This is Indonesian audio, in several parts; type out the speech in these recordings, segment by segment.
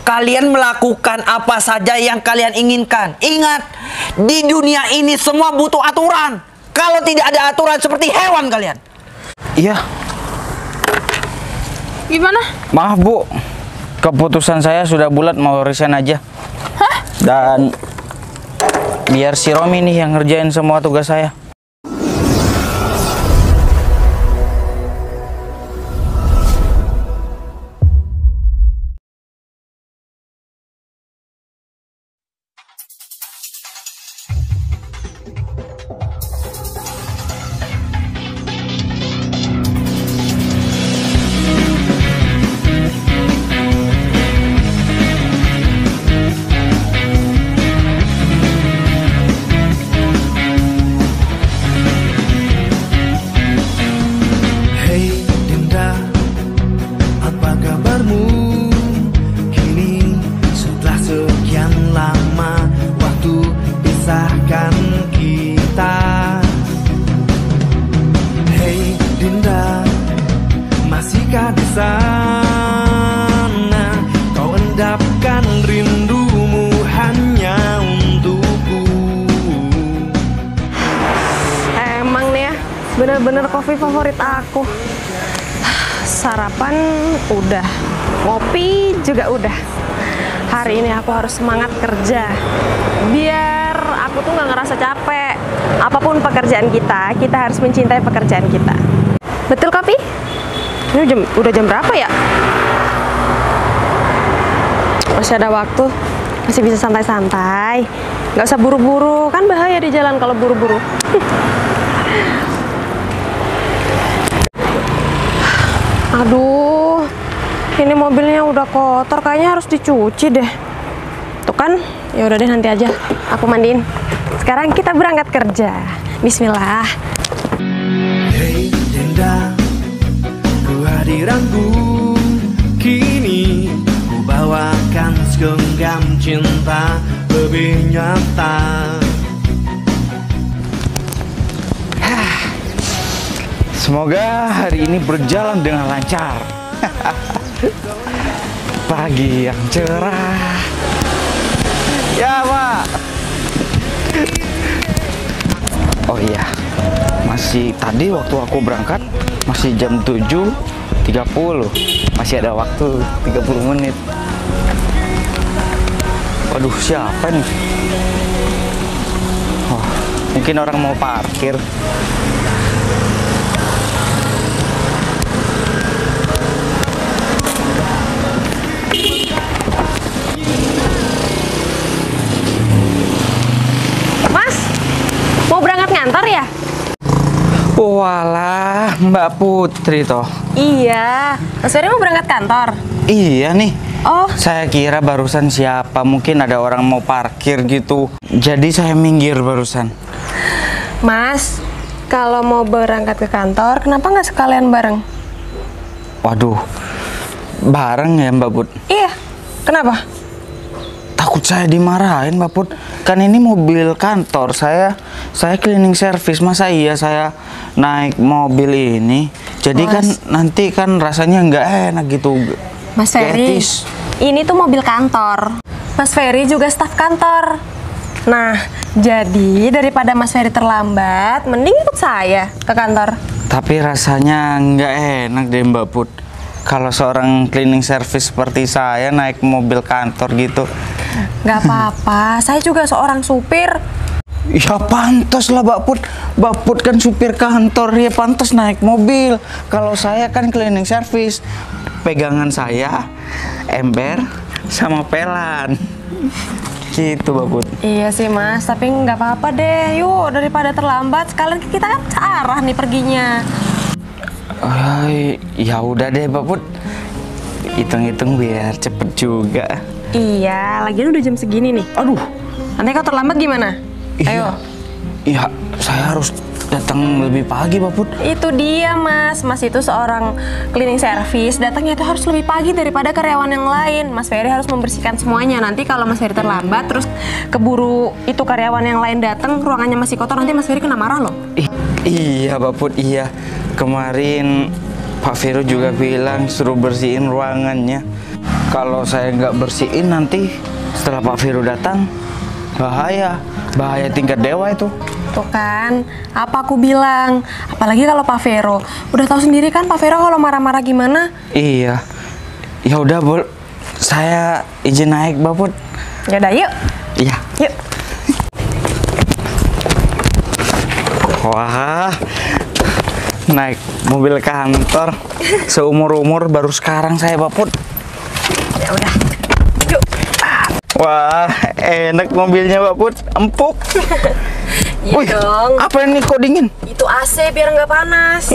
kalian melakukan apa saja yang kalian inginkan. Ingat, di dunia ini semua butuh aturan. Kalau tidak ada aturan seperti hewan kalian. Iya. Gimana? Maaf Bu, keputusan saya sudah bulat, mau resign aja. Hah? Dan biar si Romi nih yang ngerjain semua tugas saya. Di sana kau endapkan rindumu hanya untukku. Emang nih ya, bener-bener kopi favorit aku. Sarapan udah, ngopi juga udah. Hari ini aku harus semangat kerja, biar aku tuh nggak ngerasa capek. Apapun pekerjaan kita harus mencintai pekerjaan kita. Betul Kopi? Ini udah jam berapa ya? Masih ada waktu, masih bisa santai-santai. Nggak usah buru-buru, kan bahaya di jalan kalau buru-buru. Aduh, ini mobilnya udah kotor, kayaknya harus dicuci deh. Tuh kan, ya udah deh nanti aja aku mandiin. Sekarang kita berangkat kerja. Bismillah. Hei Dinda, kehadiranku kini ku bawakan segenggam cinta lebih nyata. Semoga hari ini berjalan dengan lancar. Pagi yang cerah. Ya Pak. Oh iya, masih tadi waktu aku berangkat masih jam 7.30, masih ada waktu 30 menit. Waduh, siapa nih? Oh, mungkin orang mau parkir. Mas, mau berangkat ngantor ya? Walah, Mbak Putri toh. Iya, Mas Ferry mau berangkat kantor? Iya nih. Oh, Saya kira barusan siapa, mungkin ada orang mau parkir gitu. Jadi saya minggir barusan. Mas, kalau mau berangkat ke kantor, kenapa nggak sekalian bareng? Waduh, bareng ya Mbak Put? Iya, kenapa? Takut saya dimarahin Mbak Put. Kan ini mobil kantor saya cleaning service, masa iya saya naik mobil ini? Jadi kan nanti kan rasanya nggak enak gitu. Mas Ferry, ini tuh mobil kantor. Mas Ferry juga staf kantor. Nah, jadi daripada Mas Ferry terlambat, mending ikut saya ke kantor. Tapi rasanya nggak enak deh Mbak Put. Kalau seorang cleaning service seperti saya naik mobil kantor gitu. Nggak apa-apa, saya juga seorang supir. Ya pantas lah Mbak Put. Mbak Put kan supir kantor, ya pantas naik mobil. Kalau saya kan cleaning service. Pegangan saya ember sama pelan. Gitu Mbak Put. Iya sih Mas, tapi nggak apa-apa deh. Yuk, daripada terlambat, sekalian kita kan searah nih perginya. Ya udah deh Mbak Put. Hitung-hitung biar cepet juga. Iya, lagian udah jam segini nih. Aduh, Nanti kalau terlambat gimana? Ayo. Iya, saya harus datang lebih pagi Mbak Put. Itu dia Mas, Mas itu seorang cleaning service, datangnya itu harus lebih pagi daripada karyawan yang lain. Mas Ferry harus membersihkan semuanya. Nanti kalau Mas Ferry terlambat, terus keburu itu karyawan yang lain datang, ruangannya masih kotor, nanti Mas Ferry kena marah loh. Iya Mbak Put, iya. Kemarin Pak Vero juga bilang suruh bersihin ruangannya. Kalau saya nggak bersihin nanti setelah Pak Vero datang, bahaya tingkat dewa itu. Tuh kan, apa aku bilang? Apalagi kalau Pak Vero. Udah tahu sendiri kan Pak Vero kalau marah-marah gimana? Iya. Ya udah, Bol. Saya izin naik, Baput. Yaudah, yuk. Iya. Yuk. Wah, naik mobil kantor seumur-umur baru sekarang saya, Baput. Ya udah. Yuk. Wah, enak mobilnya, Baput. Empuk. Iya Wih, dong. apa ini kok dingin? Itu AC biar nggak panas.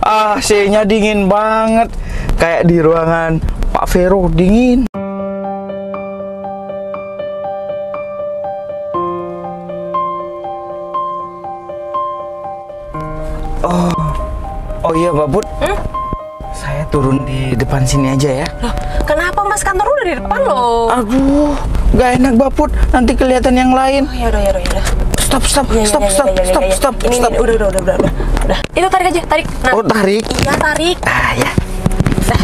AC-nya dingin banget. Kayak di ruangan Pak Vero dingin. Oh iya, Baput. Saya turun di depan sini aja ya. Loh, kenapa Mas kantor udah di depan loh? Aduh, nggak enak, Baput. Nanti kelihatan yang lain. Oh, yaudah. Stop. Ini, udah. Itu tarik aja, tarik. Nah, Oh, tarik. iya tarik. Ah, ya. Dah.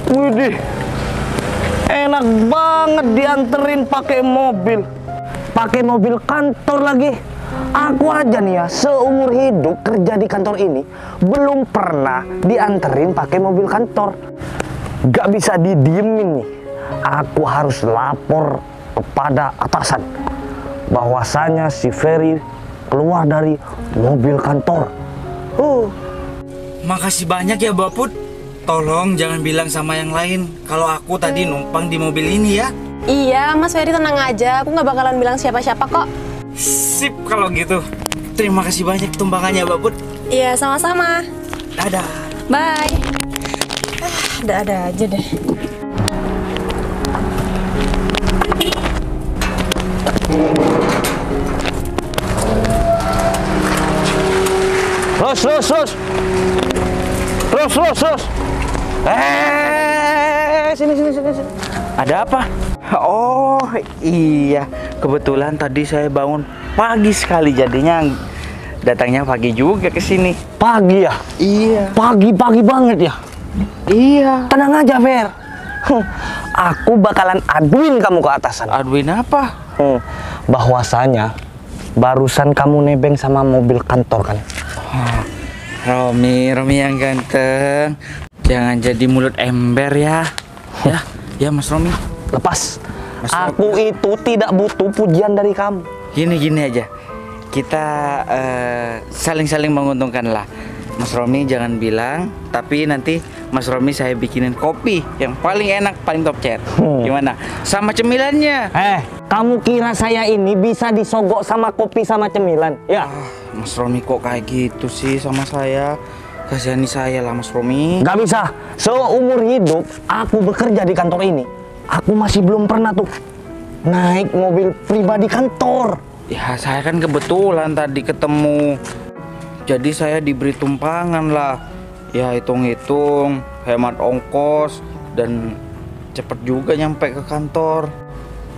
Widih, enak banget dianterin pakai mobil kantor lagi. Aku aja nih ya, seumur hidup kerja di kantor ini belum pernah dianterin pakai mobil kantor. Gak bisa didiemin nih. Aku harus lapor kepada atasan bahwasanya si Ferry keluar dari mobil kantor. Makasih banyak ya, Baput. Tolong jangan bilang sama yang lain kalau aku tadi numpang di mobil ini ya. Iya, Mas Ferry tenang aja. Aku nggak bakalan bilang siapa-siapa kok. Sip kalau gitu. Terima kasih banyak tumpangannya, Baput. Iya, sama-sama. Dadah. Bye. Ada aja deh. Terus. Sini. Ada apa? Oh iya, kebetulan tadi saya bangun pagi sekali, jadinya datangnya pagi juga ke sini. Pagi ya? Iya. Pagi banget ya? Iya. Tenang aja, Fer. Aku bakalan aduin kamu ke atasan. Aduin apa? Bahwasanya barusan kamu nebeng sama mobil kantor kan? Romi yang ganteng. Jangan jadi mulut ember ya. Ya Mas Romi. Lepas. Mas Aku itu tidak butuh pujian dari kamu. Gini aja. Kita saling-saling menguntungkan lah. Mas Romi jangan bilang, tapi nanti Mas Romi saya bikinin kopi yang paling enak, paling top chair. Gimana? Sama cemilannya. Kamu kira saya ini bisa disogok sama kopi sama cemilan? Ya. Mas Romi kok kayak gitu sih sama saya? Kasihani saya lah, Mas Romi. Gak bisa. Seumur hidup aku bekerja di kantor ini, aku masih belum pernah tuh naik mobil pribadi kantor. Ya saya kan kebetulan tadi ketemu, jadi saya diberi tumpangan lah. Ya hitung-hitung, hemat ongkos dan cepet juga nyampe ke kantor.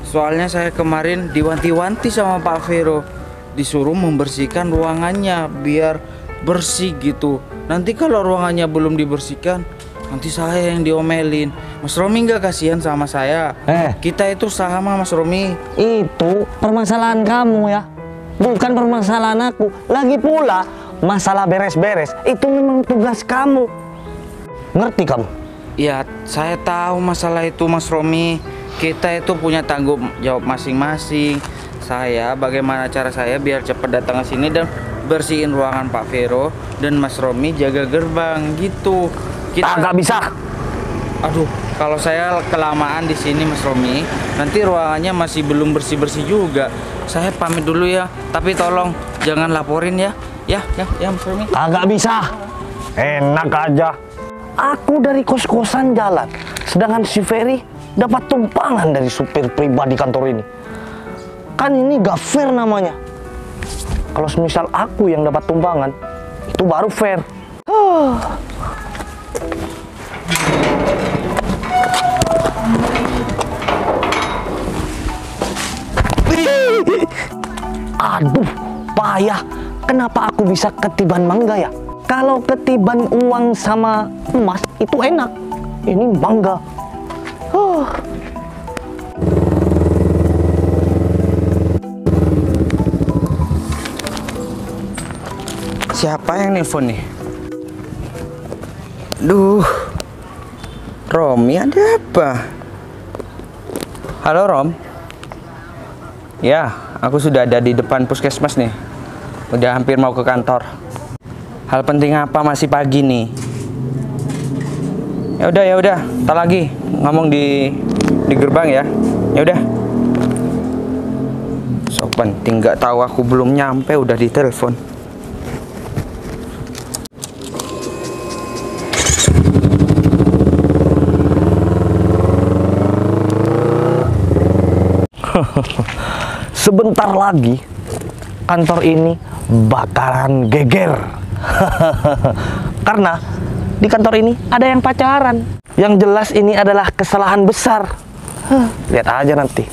Soalnya saya kemarin diwanti-wanti sama Pak Vero, disuruh membersihkan ruangannya biar bersih gitu. Nanti kalau ruangannya belum dibersihkan, nanti saya yang diomelin. Mas Romi nggak kasihan sama saya? Kita itu sama, Mas Romi. Itu permasalahan kamu ya, bukan permasalahan aku. Lagi pula masalah beres-beres itu memang tugas kamu. Ngerti kamu? Ya saya tahu masalah itu, Mas Romi. Kita itu punya tanggung jawab masing-masing. Saya bagaimana cara saya biar cepat datang ke sini dan bersihin ruangan Pak Vero, dan Mas Romi jaga gerbang gitu. Nggak bisa. Aduh, kalau saya kelamaan di sini Mas Romi, nanti ruangannya masih belum bersih-bersih juga. Saya pamit dulu ya, tapi tolong jangan laporin ya. Ya Mas Romi. Nggak bisa. Enak aja. Aku dari kos-kosan jalan, sedangkan si Ferry dapat tumpangan dari supir pribadi kantor ini. Kan ini gak fair namanya. Kalau semisal aku yang dapat tumpangan, itu baru fair. Aduh, payah. Kenapa aku bisa ketiban mangga ya? Kalau ketiban uang sama emas itu enak. Ini bangga. Siapa yang nelfon nih? Duh, Romi, ada apa? Halo Rom. Ya, aku sudah ada di depan puskesmas nih. Udah hampir mau ke kantor. Hal penting apa, masih pagi nih? Ya udah, tak lagi ngomong di gerbang ya. Ya udah. So penting, nggak tahu aku belum nyampe udah ditelepon. Sebentar lagi kantor ini bakalan geger. Karena di kantor ini ada yang pacaran. Yang jelas ini adalah kesalahan besar. Lihat aja nanti.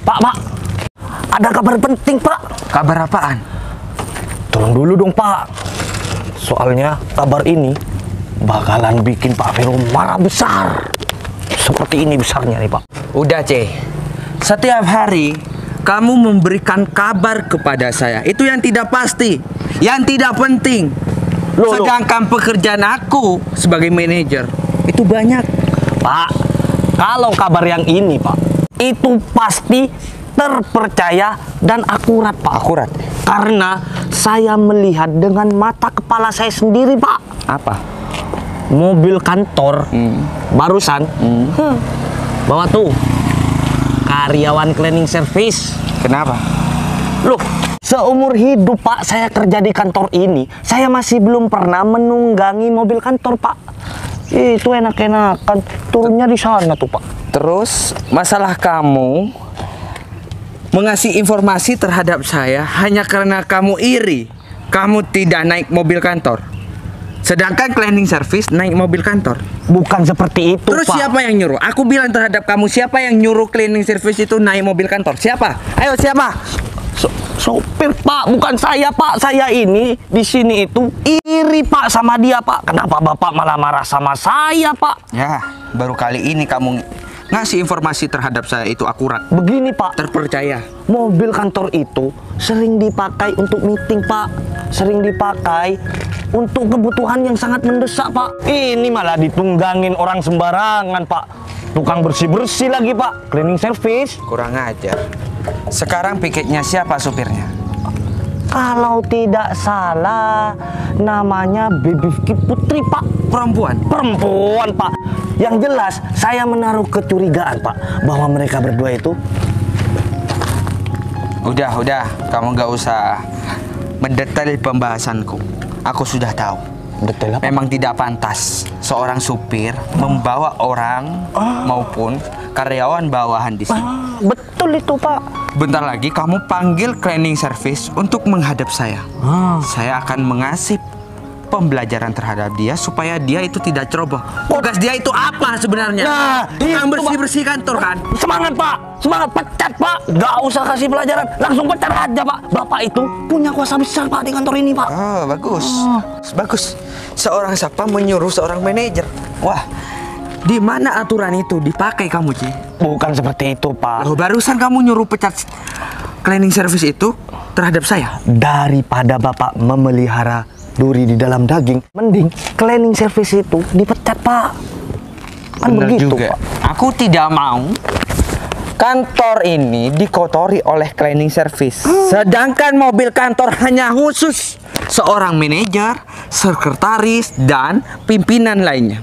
Pak, ada kabar penting, Pak. Kabar apaan? Tolong dulu dong, Pak. Soalnya kabar ini bakalan bikin Pak Vero marah besar. Seperti ini besarnya nih, Pak. Udah, C. Setiap hari kamu memberikan kabar kepada saya. Itu yang tidak pasti, yang tidak penting. Loh. Sedangkan pekerjaan aku sebagai manajer itu banyak. Pak, kalau kabar yang ini, Pak, itu pasti terpercaya dan akurat, Pak. Akurat? Karena saya melihat dengan mata kepala saya sendiri, Pak. Apa? Mobil kantor barusan bawa tuh karyawan cleaning service. Kenapa? Loh, seumur hidup, Pak, saya kerja di kantor ini, saya masih belum pernah menunggangi mobil kantor, Pak. Itu enak-enakan, turunnya di sana tuh, Pak. Terus masalah kamu mengasih informasi terhadap saya hanya karena kamu iri. Kamu tidak naik mobil kantor. Sedangkan cleaning service naik mobil kantor. Bukan seperti itu, Terus Pak. siapa yang nyuruh? Aku bilang terhadap kamu, siapa yang nyuruh cleaning service itu naik mobil kantor? Siapa? Ayo, siapa? Sopir, Pak, bukan saya, Pak. Saya ini di sini itu iri, Pak, sama dia, Pak. Kenapa Bapak malah marah sama saya, Pak? Ya, baru kali ini kamu ngasih informasi terhadap saya itu akurat. Begini, Pak. Terpercaya. Mobil kantor itu sering dipakai untuk meeting, Pak. Sering dipakai untuk kebutuhan yang sangat mendesak, Pak. Ini malah ditunggangin orang sembarangan, Pak. Tukang bersih-bersih lagi, Pak. Cleaning service. Kurang ajar. Sekarang piketnya siapa supirnya? Kalau tidak salah, namanya Baby Vicky Putri, Pak. Perempuan? Perempuan, Pak. Yang jelas, saya menaruh kecurigaan, Pak, bahwa mereka berdua itu... Udah, kamu nggak usah mendetail pembahasanku. Aku sudah tahu. Detail apa? Memang tidak pantas seorang supir membawa orang maupun karyawan bawahan di sini. Betul itu, Pak. Bentar lagi kamu panggil cleaning service untuk menghadap saya. Saya akan mengasih pembelajaran terhadap dia supaya dia itu tidak ceroboh. Tugas dia itu apa sebenarnya? Nah, Tukang itu, bersih-bersih kantor kan? Semangat, Pak. Semangat, pecat, Pak. Gak usah kasih pelajaran, langsung pecat aja, Pak. Bapak itu punya kuasa besar, Pak, di kantor ini, Pak. Oh, bagus. Bagus. Seorang siapa menyuruh seorang manajer? Wah, di mana aturan itu dipakai kamu, Ci? Bukan seperti itu, Pak. Loh, barusan kamu nyuruh pecat cleaning service itu terhadap saya. Daripada Bapak memelihara duri di dalam daging, mending cleaning service itu dipecat, Pak. Kan Bener begitu, juga. Pak. Aku tidak mau kantor ini dikotori oleh cleaning service. Sedangkan mobil kantor hanya khusus seorang manajer, sekretaris, dan pimpinan lainnya.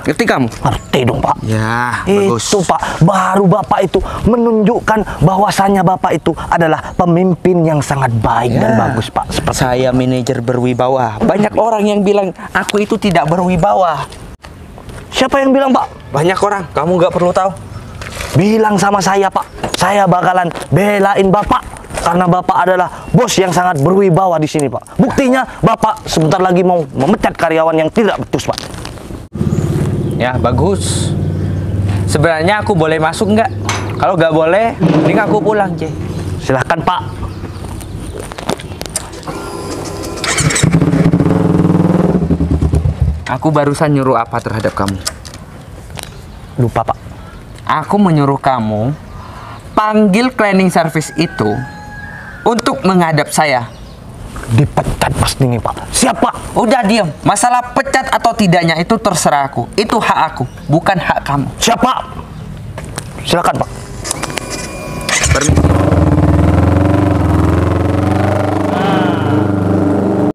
Ngerti kamu? Ngerti dong, Pak. Ya, bagus. Itu, Pak, baru Bapak itu menunjukkan bahwasannya Bapak itu adalah pemimpin yang sangat baik dan bagus, Pak. Seperti Saya manajer berwibawa. Banyak orang yang bilang aku itu tidak berwibawa. siapa yang bilang, Pak? Banyak orang, kamu nggak perlu tahu. Bilang sama saya, Pak. Saya bakalan belain Bapak karena Bapak adalah bos yang sangat berwibawa di sini, Pak. Buktinya Bapak sebentar lagi mau memecat karyawan yang tidak becus, Pak. Ya, bagus. Sebenarnya aku boleh masuk nggak? Kalau nggak boleh, mending aku pulang, C. Silahkan Pak. Aku barusan nyuruh apa terhadap kamu? Lupa Pak. Aku menyuruh kamu panggil cleaning service itu untuk menghadap saya. Dipecat pasti nih Pak. Siap Pak. Udah diam. Masalah pecat atau tidaknya itu terserah aku. Itu hak aku, bukan hak kamu. Siap Pak. Silakan Pak. Permisi.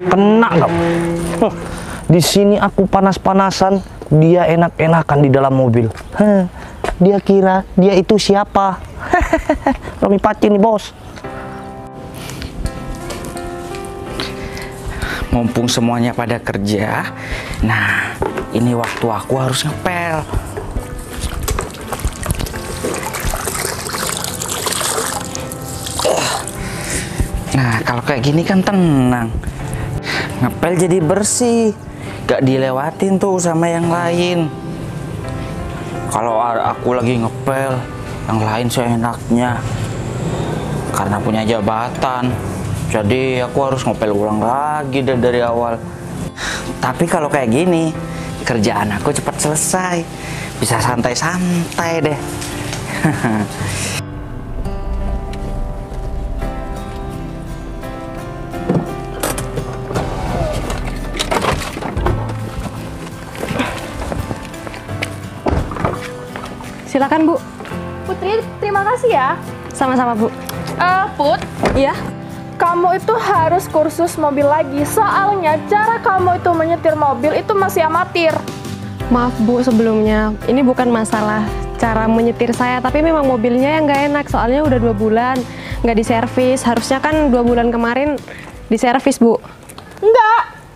Kena nggak? Di sini aku panas-panasan, dia enak-enakan di dalam mobil. Dia kira dia itu siapa? Romi Pacin nih bos. Mumpung semuanya pada kerja, nah ini waktu aku harus ngepel. Nah kalau kayak gini kan tenang, ngepel jadi bersih, gak dilewatin tuh sama yang lain. Kalau aku lagi ngepel, yang lain seenaknya, karena punya jabatan. Jadi aku harus ngepel ulang lagi dari awal. Tapi kalau kayak gini, kerjaan aku cepat selesai. Bisa santai-santai deh. Silakan Bu. Putri, terima kasih ya. Sama-sama Bu. Put, Iya. kamu itu harus kursus mobil lagi. Soalnya cara kamu itu menyetir mobil itu masih amatir. Maaf Bu sebelumnya, ini bukan masalah cara menyetir saya, tapi memang mobilnya yang nggak enak. Soalnya udah 2 bulan nggak diservis. Harusnya kan 2 bulan kemarin diservis Bu.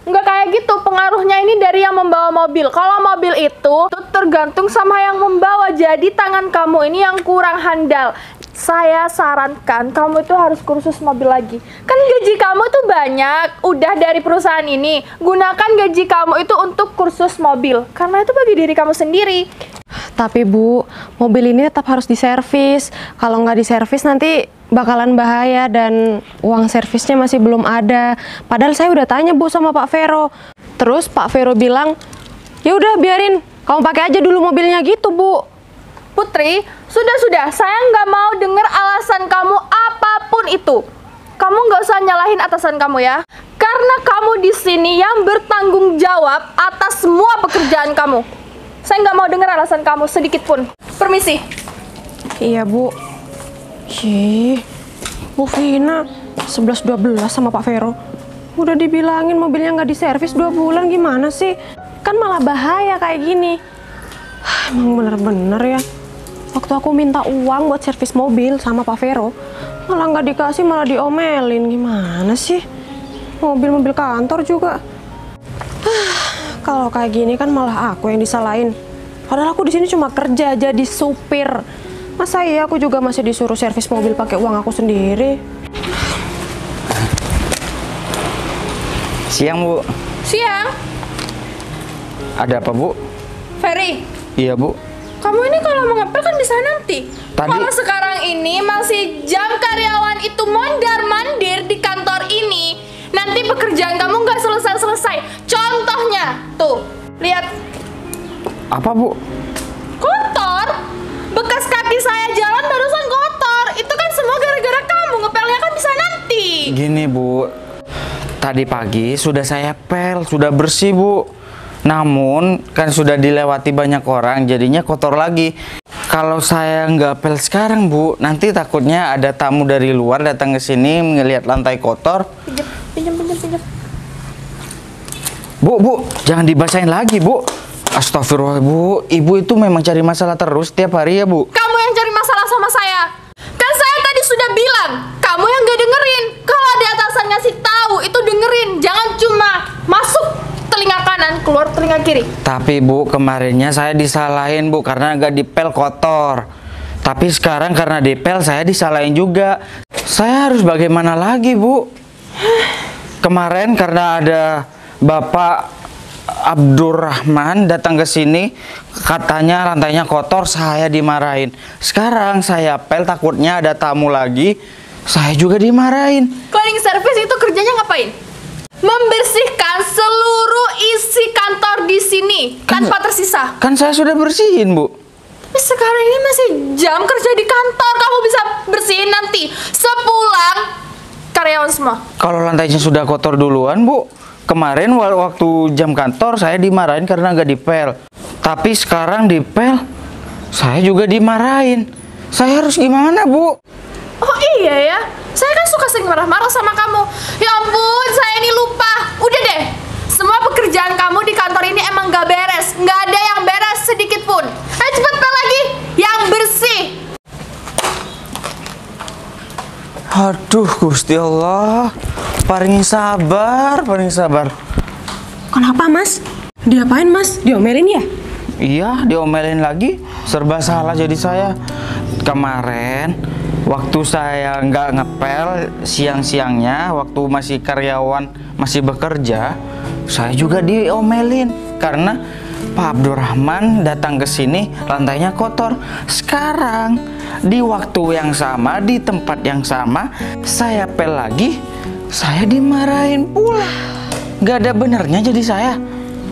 Enggak kayak gitu. Pengaruhnya ini dari yang membawa mobil. Kalau mobil itu tergantung sama yang membawa. Jadi tangan kamu ini yang kurang handal. Saya sarankan kamu itu harus kursus mobil lagi. Kan gaji kamu tuh banyak, udah dari perusahaan ini. Gunakan gaji kamu itu untuk kursus mobil. Karena itu bagi diri kamu sendiri. Tapi Bu, mobil ini tetap harus diservis. Kalau nggak diservis nanti bakalan bahaya dan uang servisnya masih belum ada. Padahal saya udah tanya Bu sama Pak Vero. Terus Pak Vero bilang, ya udah biarin, kamu pakai aja dulu mobilnya gitu Bu. Putri, sudah, saya nggak mau dengar alasan kamu apapun itu. Kamu nggak usah nyalahin atasan kamu ya. Karena kamu di sini yang bertanggung jawab atas semua pekerjaan kamu. Saya nggak mau dengar alasan kamu sedikit pun. Permisi. Iya Bu. Ih, Bu Vina 11-12 sama Pak Vero. Udah dibilangin mobilnya nggak diservis 2 bulan, gimana sih? Kan malah bahaya kayak gini. Emang bener-bener ya. Waktu aku minta uang buat servis mobil sama Pak Vero, malah nggak dikasih, malah diomelin. Gimana sih? Mobil-mobil kantor juga. Kalau kayak gini kan malah aku yang disalahin. Padahal aku di sini cuma kerja jadi supir. Masa iya aku juga masih disuruh servis mobil pakai uang aku sendiri? Siang Bu, Siang, ada apa Bu? Ferry. Iya Bu. Kamu ini kalau mau ngepel kan bisa nanti. Tadi- Kalau sekarang ini masih jam karyawan itu mondar-mandir di kantor ini, nanti pekerjaan kamu nggak selesai-selesai. Contohnya, tuh, lihat, Apa Bu? kotor. Bekas kaki saya jalan barusan kotor. Itu kan semua gara-gara kamu. Ngepelnya kan bisa nanti. Gini Bu, tadi pagi sudah saya pel, sudah bersih Bu. Namun kan sudah dilewati banyak orang, jadinya kotor lagi. Kalau saya nggak pel sekarang Bu, nanti takutnya ada tamu dari luar datang ke sini ngelihat lantai kotor. Pinjam. Bu, jangan dibasahin lagi Bu. Astagfirullah Bu, Ibu itu memang cari masalah terus tiap hari ya Bu. Kamu yang cari masalah sama saya. Kan saya tadi sudah bilang, kamu yang gak dengerin. Kalau ada atasan ngasih tahu, itu dengerin. Jangan cuma masuk telinga kanan, keluar telinga kiri. Tapi Bu, kemarinnya saya disalahin Bu karena nggak dipel kotor. Tapi sekarang karena dipel saya disalahin juga. Saya harus bagaimana lagi Bu? Kemarin karena ada Bapak Abdurrahman datang ke sini, katanya lantainya kotor, saya dimarahin. Sekarang saya apel takutnya ada tamu lagi, saya juga dimarahin. Cleaning service itu kerjanya ngapain? Membersihkan seluruh isi kantor di sini tanpa tersisa. Kan saya sudah bersihin, Bu. Sekarang ini masih jam kerja di kantor, kamu bisa bersihin nanti sepulang karyawan semua. Kalau lantainya sudah kotor duluan, Bu. Kemarin waktu jam kantor saya dimarahin karena nggak dipel. Tapi sekarang dipel, saya juga dimarahin. Saya harus gimana, Bu? Oh iya ya, saya kan suka sering marah-marah sama kamu. Ya ampun, saya ini lupa. Udah deh, semua pekerjaan kamu di kantor ini emang gak beres. Gak ada yang beres sedikit pun. Ayo cepet pel lagi, yang bersih. Aduh, Gusti Allah. Paling sabar, paling sabar. Kenapa Mas? Diapain Mas? Diomelin ya? Iya, diomelin lagi. Serba salah jadi saya. Kemarin, waktu saya nggak ngepel siang-siangnya, waktu masih karyawan, masih bekerja, saya juga diomelin. Karena Pak Abdurrahman datang ke sini, lantainya kotor. Sekarang, di waktu yang sama, di tempat yang sama, saya pel lagi, saya dimarahin pula. Gak ada benernya jadi saya.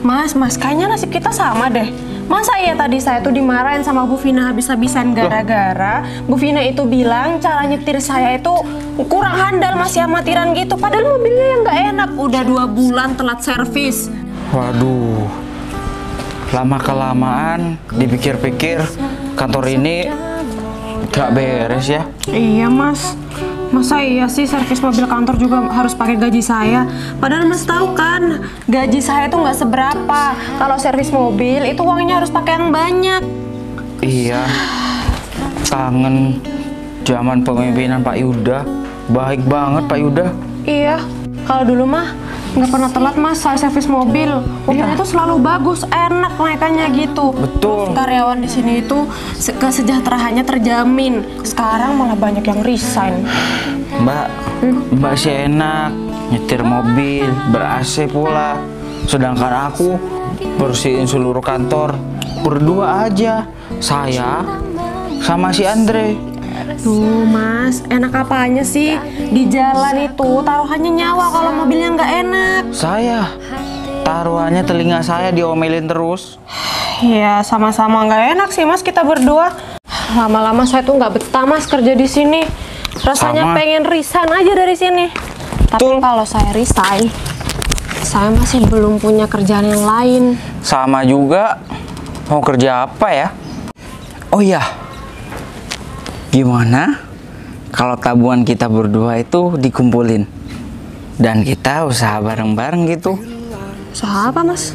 Mas, kayaknya nasib kita sama deh. Masa iya tadi saya tuh dimarahin sama Bu Vina habis-habisan gara-gara Bu Vina itu bilang cara nyetir saya itu kurang handal, masih amatiran gitu. Padahal mobilnya yang nggak enak, udah 2 bulan telat servis. Waduh, lama-kelamaan dipikir-pikir kantor ini gak beres ya. Iya Mas, masa iya sih servis mobil kantor juga harus pakai gaji saya? Padahal Mas tahu kan, gaji saya tuh nggak seberapa. Kalau servis mobil itu uangnya harus pakai yang banyak. Iya, kangen zaman pemimpinan Pak Yuda. Baik banget Pak Yuda. Iya, kalau dulu mah nggak pernah telat Mas saya servis mobil. Mobilnya itu selalu bagus, enak naikkannya gitu. Betul. Terus karyawan di sini itu kesejahteraannya terjamin. Sekarang malah banyak yang resign. Mbak sih enak nyetir mobil ber-AC pula. Sedangkan aku bersihin seluruh kantor berdua aja. Saya sama si Andre. Duh Mas, enak apanya sih? Di jalan itu taruhannya nyawa kalau mobilnya nggak enak. Saya taruhannya telinga saya diomelin terus. Ya sama-sama nggak enak sih Mas kita berdua. Lama-lama saya tuh nggak betah Mas kerja di sini. Rasanya Sama. pengen resign aja dari sini. Tapi kalau saya resign, saya masih belum punya kerjaan yang lain. Sama juga. Mau kerja apa ya? Oh iya, gimana kalau tabungan kita berdua itu dikumpulin dan kita usaha bareng-bareng gitu? Usaha apa Mas?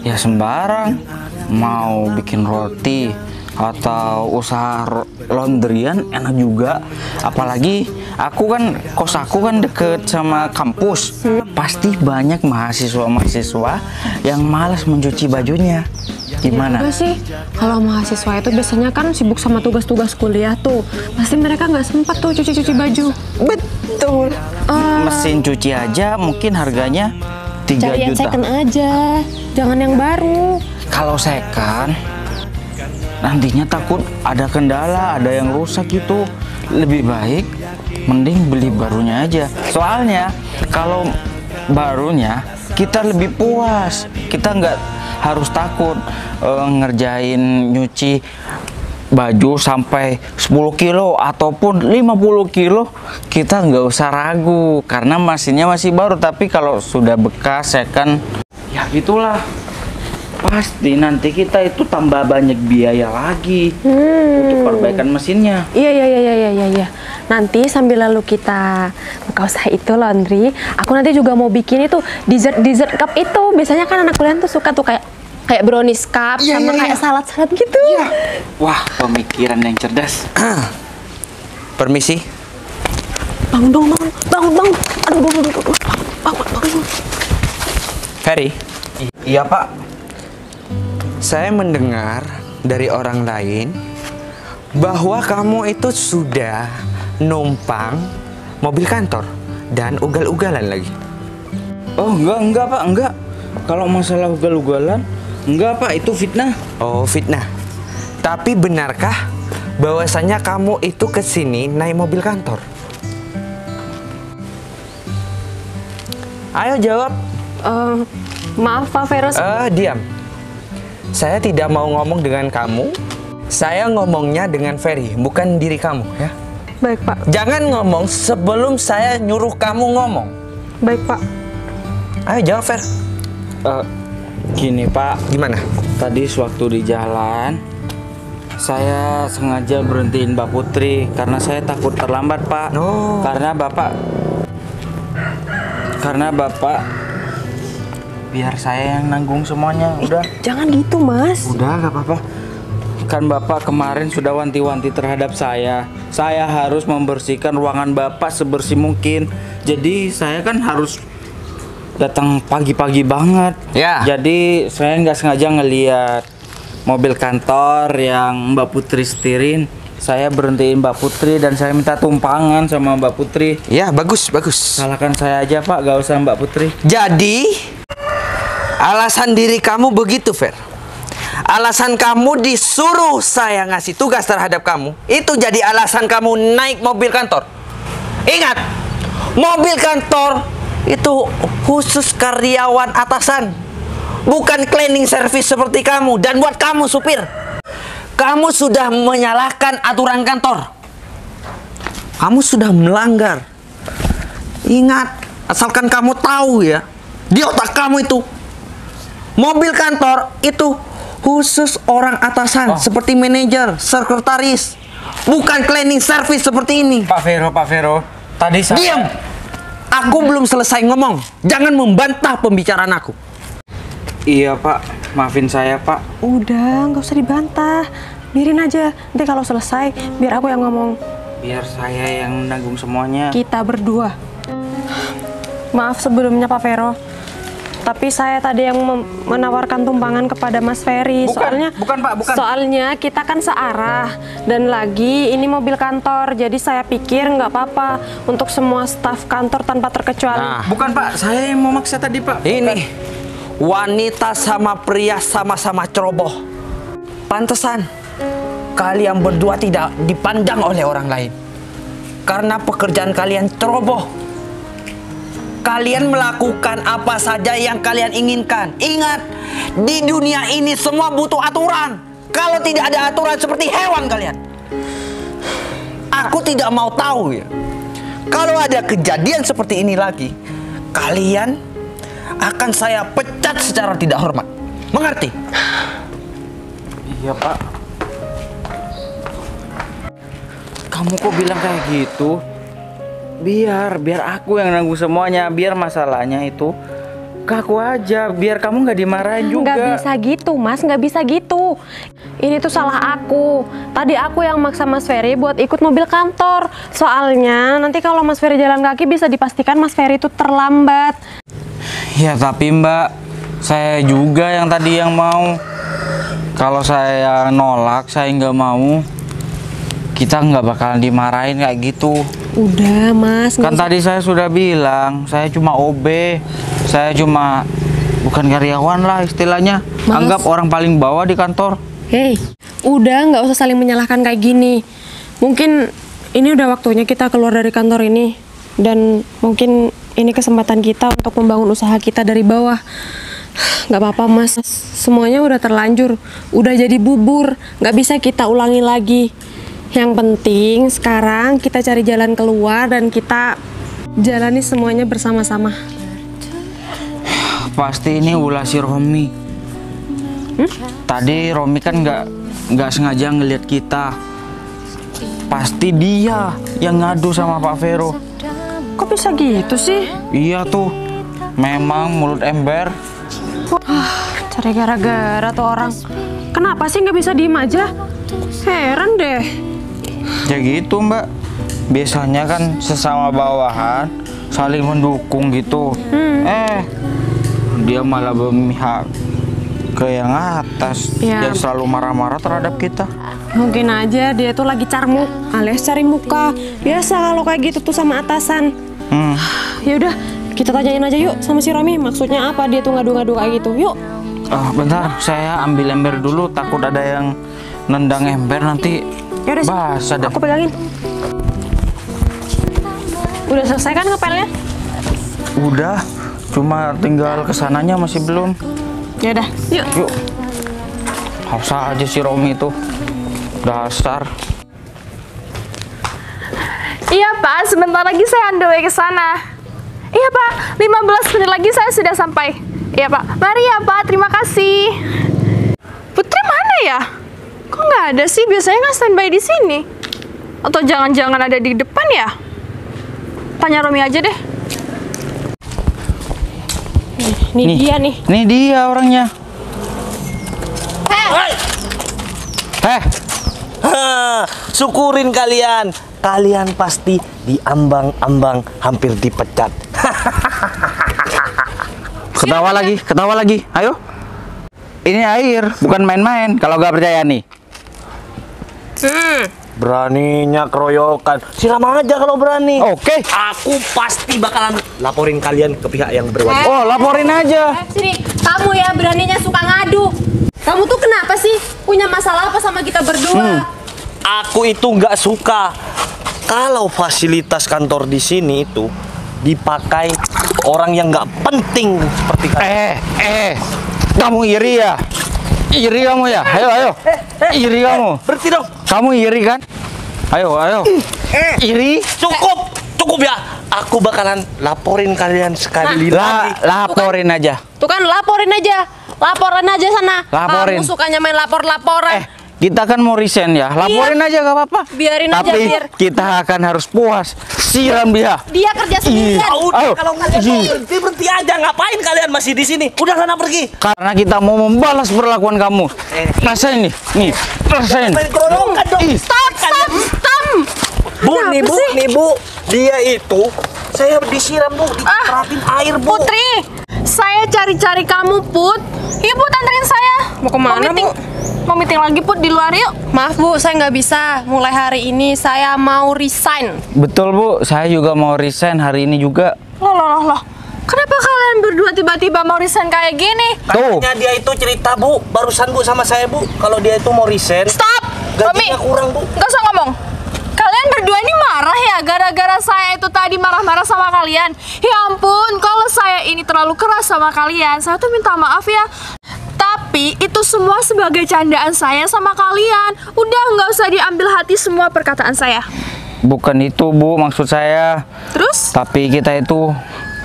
Ya sembarang, mau bikin roti atau usaha laundryan enak juga. Apalagi aku kan, kos aku kan deket sama kampus. Pasti banyak mahasiswa-mahasiswa yang malas mencuci bajunya. Gimana? Enggak sih, kalau mahasiswa itu biasanya kan sibuk sama tugas-tugas kuliah tuh. Pasti mereka nggak sempat tuh cuci-cuci baju. Betul. Mesin cuci aja mungkin harganya 3 Cari yang juta. second aja, jangan yang baru. Kalau second, nantinya takut ada kendala, ada yang rusak gitu. Lebih baik mending beli barunya aja. Soalnya kalau barunya kita lebih puas. Kita nggak harus takut ngerjain nyuci baju sampai 10 kilo ataupun 50 kilo. Kita nggak usah ragu karena mesinnya masih baru. Tapi kalau sudah bekas second, ya gitulah. Pasti nanti kita itu tambah banyak biaya lagi untuk perbaikan mesinnya. Iya. Nanti sambil lalu kita buka usaha itu laundry, aku nanti juga mau bikin itu dessert cup itu. Biasanya kan anak kuliah tuh suka tuh kayak brownies cup sama kayak salad gitu. Wah, pemikiran yang cerdas. Permisi. Bangun. Aduh. Bangun. Ferry, Iya Pak. saya mendengar dari orang lain bahwa kamu itu sudah numpang mobil kantor dan ugal-ugalan lagi. Oh enggak Pak, enggak. Kalau masalah ugal-ugalan, enggak Pak, itu fitnah. Oh, fitnah. Tapi benarkah bahwasanya kamu itu kesini naik mobil kantor? Ayo jawab. Maaf Pak Vero. Diam. Saya tidak mau ngomong dengan kamu. Saya ngomongnya dengan Ferry, bukan diri kamu ya. Baik Pak. Jangan ngomong sebelum saya nyuruh kamu ngomong. Baik Pak. Ayo jawab, Fer. Gini Pak, Gimana? tadi sewaktu di jalan saya sengaja berhentiin Mbak Putri karena saya takut terlambat Pak. Oh. Karena Bapak biar saya yang nanggung semuanya. Udah. Jangan gitu Mas. Udah nggak apa-apa. Kan Bapak kemarin sudah wanti-wanti terhadap saya. Saya harus membersihkan ruangan Bapak sebersih mungkin. Jadi saya kan harus datang pagi-pagi banget. Ya. Jadi saya nggak sengaja ngeliat mobil kantor yang Mbak Putri setirin. Saya berhentiin Mbak Putri dan saya minta tumpangan sama Mbak Putri. Ya, bagus, bagus. Salahkan saya aja Pak, gak usah Mbak Putri. Jadi, alasan diri kamu begitu, Fer. Alasan kamu disuruh saya ngasih tugas terhadap kamu, itu jadi alasan kamu naik mobil kantor. Ingat, mobil kantor itu khusus karyawan atasan, bukan cleaning service seperti kamu. Dan buat kamu supir, kamu sudah menyalahkan aturan kantor. Kamu sudah melanggar. Ingat, asalkan kamu tahu ya, di otak kamu itu mobil kantor itu khusus orang atasan seperti manajer, sekretaris, bukan cleaning service seperti ini. Pak Vero, tadi saya... Diam! Aku belum selesai ngomong. Jangan membantah pembicaraan aku. Iya Pak, maafin saya Pak. Udah, nggak usah dibantah. Biarin aja. Nanti kalau selesai, biar aku yang ngomong. Biar saya yang menanggung semuanya. Kita berdua. Maaf sebelumnya Pak Vero. Tapi saya tadi yang menawarkan tumpangan kepada Mas Ferry. Bukan, Pak, bukan. Soalnya kita kan searah. Dan lagi ini mobil kantor. Jadi saya pikir nggak apa-apa untuk semua staf kantor tanpa terkecuali. Nah, Bukan Pak, saya yang mau maksa tadi Pak. ini wanita sama pria sama-sama ceroboh. Pantesan kalian berdua tidak dipandang oleh orang lain. Karena pekerjaan kalian ceroboh. Kalian melakukan apa saja yang kalian inginkan. Ingat, di dunia ini semua butuh aturan. Kalau tidak ada aturan seperti hewan kalian. Aku tidak mau tahu ya. Kalau ada kejadian seperti ini lagi, kalian akan saya pecat secara tidak hormat. Mengerti? Iya Pak. Kamu kok bilang kayak gitu? Biar aku yang nanggung semuanya. Biar masalahnya itu ke aku aja. Biar kamu nggak dimarahin juga. Nggak bisa gitu Mas, nggak bisa gitu. Ini tuh salah aku. Tadi aku yang maksa Mas Ferry buat ikut mobil kantor. Soalnya nanti kalau Mas Ferry jalan kaki bisa dipastikan Mas Ferry itu terlambat. Ya tapi Mbak, saya juga yang tadi yang mau. Kalau saya nolak, saya nggak mau, kita nggak bakalan dimarahin kayak gitu. Udah Mas. Kan tadi saya sudah bilang, saya cuma OB. Saya cuma bukan karyawan lah istilahnya. Mas. Anggap orang paling bawah di kantor. Hei, udah nggak usah saling menyalahkan kayak gini. Mungkin ini udah waktunya kita keluar dari kantor ini. Dan mungkin ini kesempatan kita untuk membangun usaha kita dari bawah. Nggak apa-apa Mas, semuanya udah terlanjur. Udah jadi bubur, nggak bisa kita ulangi lagi. Yang penting sekarang kita cari jalan keluar dan kita jalani semuanya bersama-sama. Pasti ini ulah si Romi. Tadi Romi kan nggak sengaja ngelihat kita. Pasti dia yang ngadu sama Pak Vero. Kok bisa gitu sih? Iya tuh, memang mulut ember. Cari gara-gara tuh orang. Kenapa sih nggak bisa diem aja? Heran deh. Ya gitu Mbak. Biasanya kan sesama bawahan saling mendukung gitu. Dia malah berpihak ke yang atas. Ya. Dia selalu marah-marah terhadap kita. Mungkin aja dia tuh lagi carmuk alias cari muka. Biasa kalau kayak gitu tuh sama atasan. Ya udah, Kita tanyain aja yuk sama si Romi, maksudnya apa dia tuh ngadu-ngadu kayak gitu. Yuk. Bentar, saya ambil ember dulu, takut ada yang nendang ember nanti Yaudah, basah deh. aku pegangin. Udah selesai kan ngepelnya? Udah, cuma tinggal kesananya masih belum. Yaudah, yuk. Yuk. Harus aja si Romi itu. Dasar. Iya Pak, sebentar lagi saya on the way ke sana. Iya Pak, 15 menit lagi saya sudah sampai. Iya Pak, mari ya Pak, terima kasih. Putri mana ya? Kok nggak ada sih? Biasanya kan standby di sini. Atau jangan-jangan ada di depan ya? Tanya Romi aja deh. Nih dia nih. Nih dia orangnya. Syukurin kalian. Kalian pasti diambang-ambang hampir dipecat. Ketawa lagi. Ayo. Ini air, bukan main-main. Kalau nggak percaya nih. Beraninya keroyokan. Siram aja kalau berani. Oke. Aku pasti bakalan laporin kalian ke pihak yang berwajib. Oh, laporin aja. Sini, kamu ya beraninya suka ngadu. Kamu tuh kenapa sih? Punya masalah apa sama kita berdua? Aku itu nggak suka kalau fasilitas kantor di sini itu dipakai orang yang nggak penting seperti kalian. Kamu iri ya? Iri kamu ya? Ayo. Iri kamu. Berhenti dong. Kamu iri kan? Ayo. Iri? Cukup ya. Aku bakalan laporin kalian sekali lagi. Laporin aja. Tuh kan laporin aja sana. Laporin. Kamu sukanya main laporan. Kita kan mau resign ya. Laporin aja gak apa-apa. Biarin aja, Tapi biar. kita akan harus puas. Siram dia. Dia kerja sendirian. Ayo. Kalau kalian mau berhenti aja. Ngapain kalian masih di sini? Udah sana pergi. Karena kita mau membalas perlakuan kamu. Rasain nih. Rasain. Keroyokan dong. Stop. Bu, dia itu saya disiram Bu, diterapin air Bu. Putri, saya cari-cari kamu Put. Yuk Put, anterin saya. Mau kemana, Bu? Mau meeting lagi Put di luar yuk. Maaf Bu, saya nggak bisa. Mulai hari ini saya mau resign. Betul Bu, saya juga mau resign hari ini juga. Loh. Kenapa kalian berdua tiba-tiba mau resign kayak gini? Tuh. Katanya dia itu cerita Bu, barusan Bu sama saya Bu, kalau dia itu mau resign. Stop, Romi. Gajinya kurang Bu. Gak usah ngomong. Kalian berdua ini marah ya gara-gara saya itu tadi marah-marah sama kalian. Ya ampun, kalau saya ini terlalu keras sama kalian, saya tuh minta maaf ya. Tapi itu semua sebagai candaan saya sama kalian. Udah nggak usah diambil hati semua perkataan saya. Bukan itu Bu, maksud saya. Terus? Tapi kita itu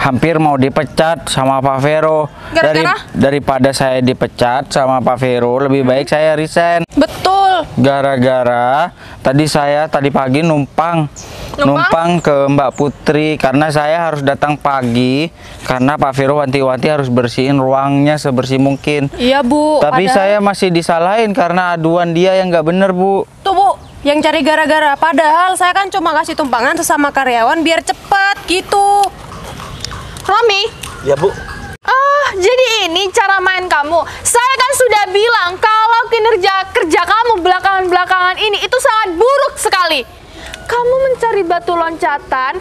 hampir mau dipecat sama Pak Vero. Gara-gara? Daripada saya dipecat sama Pak Vero, lebih baik saya resign. Betul. Gara-gara tadi pagi numpang ke Mbak Putri karena saya harus datang pagi karena Pak Vero wanti-wanti harus bersihin ruangnya sebersih mungkin. Iya Bu. Tapi saya masih disalahin karena aduan dia yang nggak bener Bu. Tuh Bu, yang cari gara-gara. Padahal saya kan cuma kasih tumpangan sesama karyawan biar cepet gitu. Romi. Ya Bu. Jadi ini cara main kamu. Saya kan sudah bilang kalau kerja kamu belakangan ini itu sangat buruk sekali. Kamu mencari batu loncatan.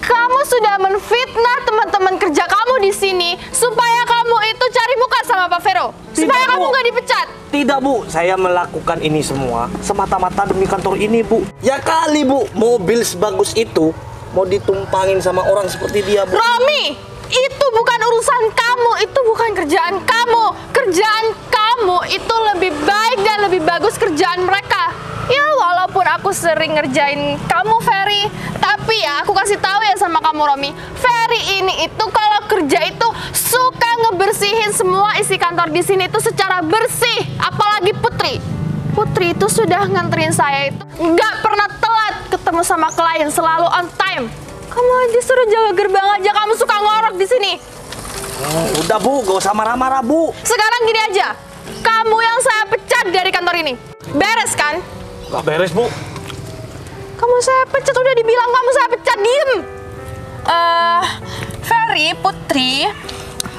Kamu sudah menfitnah teman-teman kerja kamu di sini supaya kamu itu cari muka sama Pak Vero. Supaya Tidak, kamu Bu. nggak dipecat. Tidak Bu, saya melakukan ini semua semata-mata demi kantor ini Bu. Ya kali Bu, mobil sebagus itu mau ditumpangin sama orang seperti dia Bu. Romi, itu bukan urusan kamu, itu bukan kerjaan kamu. Kerjaan kamu itu lebih baik dan lebih bagus kerjaan mereka. Ya walaupun aku sering ngerjain kamu Ferry, tapi ya aku kasih tahu ya sama kamu Romi, Ferry ini itu kalau kerja itu suka ngebersihin semua isi kantor di sini itu secara bersih. Apalagi Putri itu sudah nganterin saya itu nggak pernah telat ketemu sama klien, selalu on time. Kamu disuruh jaga gerbang aja, kamu suka ngorok di sini. Udah Bu, gak usah marah-marah Bu. Sekarang gini aja, kamu yang saya pecat dari kantor ini, beres kan? Gak beres Bu. Kamu saya pecat, udah dibilang kamu saya pecat, diem. Ferry, Putri,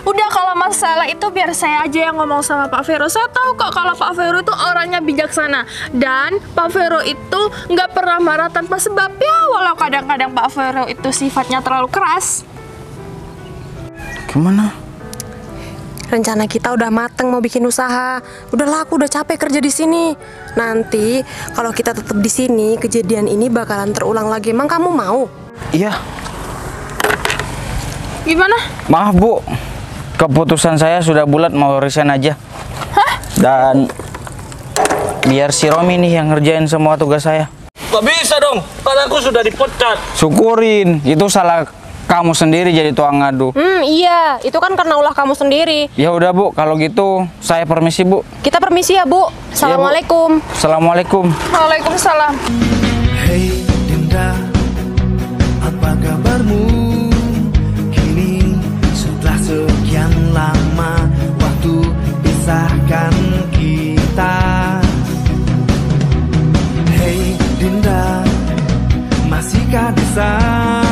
udah kalau masalah itu biar saya aja yang ngomong sama Pak Vero. Saya tahu kok kalau Pak Vero itu orangnya bijaksana. Dan Pak Vero itu nggak pernah marah tanpa sebab ya, walau kadang-kadang Pak Vero itu sifatnya terlalu keras. Gimana? Rencana kita udah mateng mau bikin usaha. Udahlah, aku udah capek kerja di sini. Nanti kalau kita tetap di sini, kejadian ini bakalan terulang lagi. Emang kamu mau? Iya. Gimana? Maaf Bu, keputusan saya sudah bulat, mau resign aja. Hah? Dan biar si Romi nih yang ngerjain semua tugas saya. Gak bisa dong, kan aku sudah dipecat. Syukurin, itu salah kamu sendiri jadi tukang ngadu. Iya, itu kan karena ulah kamu sendiri. Ya udah Bu, kalau gitu saya permisi Bu. Kita permisi ya, Bu. Assalamualaikum. Assalamualaikum. Waalaikumsalam. Hei Dinda, apa kabarmu? Kini setelah sekian lama waktu pisahkan kita. Hei Dinda, masihkah di sana?